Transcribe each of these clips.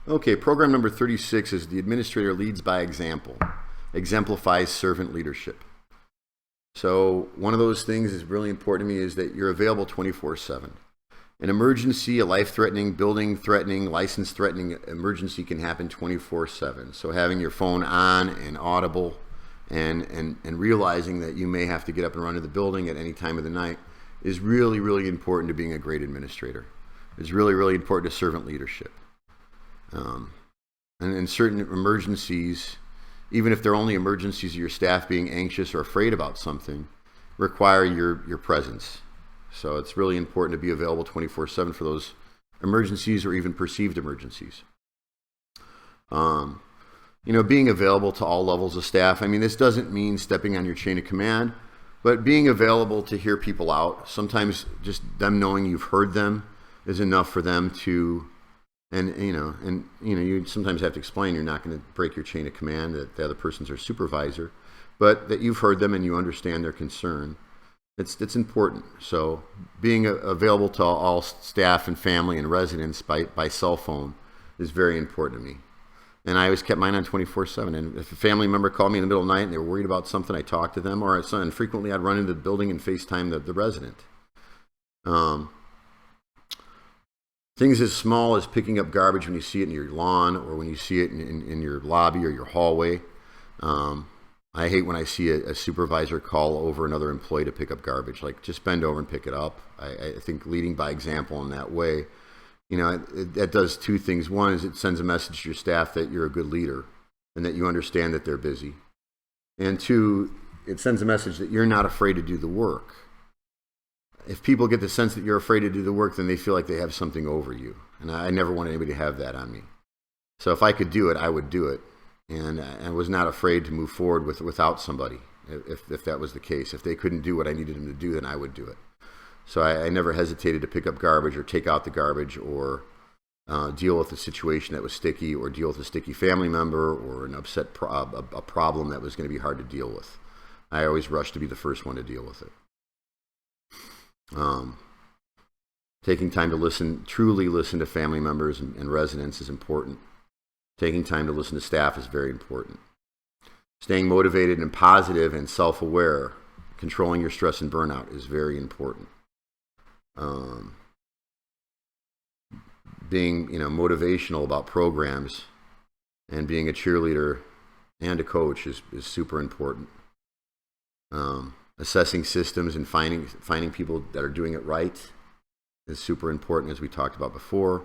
Okay, program number 36 is the administrator leads by example, exemplifies servant leadership. So one of those things is really important to me is that you're available 24/7. An emergency, a life-threatening, building-threatening, license-threatening emergency can happen 24/7. So having your phone on and audible and realizing that you may have to get up and run to the building at any time of the night is really, really important to being a great administrator. It's really, really important to servant leadership. And in certain emergencies, even if they're only emergencies of your staff being anxious or afraid about something, require your presence. So it's really important to be available 24/7 for those emergencies or even perceived emergencies. Being available to all levels of staff. I mean, this doesn't mean stepping on your chain of command, but being available to hear people out. Sometimes just them knowing you've heard them is enough for them to, you sometimes have to explain you're not going to break your chain of command, that the other person's their supervisor, but that you've heard them and you understand their concern. It's important. So being available to all staff and family and residents by cell phone is very important to me. And I always kept mine on 24/7. And if a family member called me in the middle of the night and they were worried about something, I talked to them. And frequently I'd run into the building and FaceTime the resident. Things as small as picking up garbage when you see it in your lawn or when you see it in your lobby or your hallway. I hate when I see a supervisor call over another employee to pick up garbage. Like, just bend over and pick it up. I think leading by example in that way, that does two things. One is it sends a message to your staff that you're a good leader and that you understand that they're busy. And two, it sends a message that you're not afraid to do the work. If people get the sense that you're afraid to do the work, then they feel like they have something over you. And I never want anybody to have that on me. So if I could do it, I would do it. And I was not afraid to move forward without somebody, if that was the case. If they couldn't do what I needed them to do, then I would do it. So I never hesitated to pick up garbage or take out the garbage or deal with a situation that was sticky or deal with a sticky family member or an upset a problem that was going to be hard to deal with. I always rushed to be the first one to deal with it. Taking time to truly listen to family members and residents is important. Taking time to listen to staff is very important. Staying motivated and positive and self-aware, controlling your stress and burnout is very important. Being, motivational about programs and being a cheerleader and a coach is super important. Assessing systems and finding people that are doing it right is super important, as we talked about before.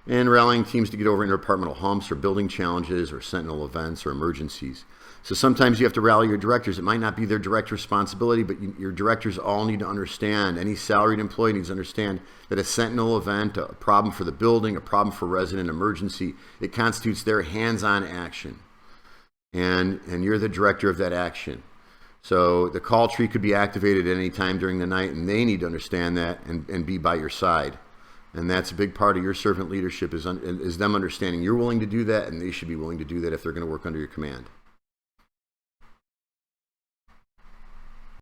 And rallying teams to get over interdepartmental humps or building challenges or sentinel events or emergencies. So sometimes you have to rally your directors. It might not be their direct responsibility, but your directors all need to understand, any salaried employee needs to understand that a sentinel event, a problem for the building, a problem for resident emergency, it constitutes their hands-on action. And you're the director of that action. So the call tree could be activated at any time during the night, and they need to understand that and be by your side. And that's a big part of your servant leadership is them understanding you're willing to do that, and they should be willing to do that if they're going to work under your command.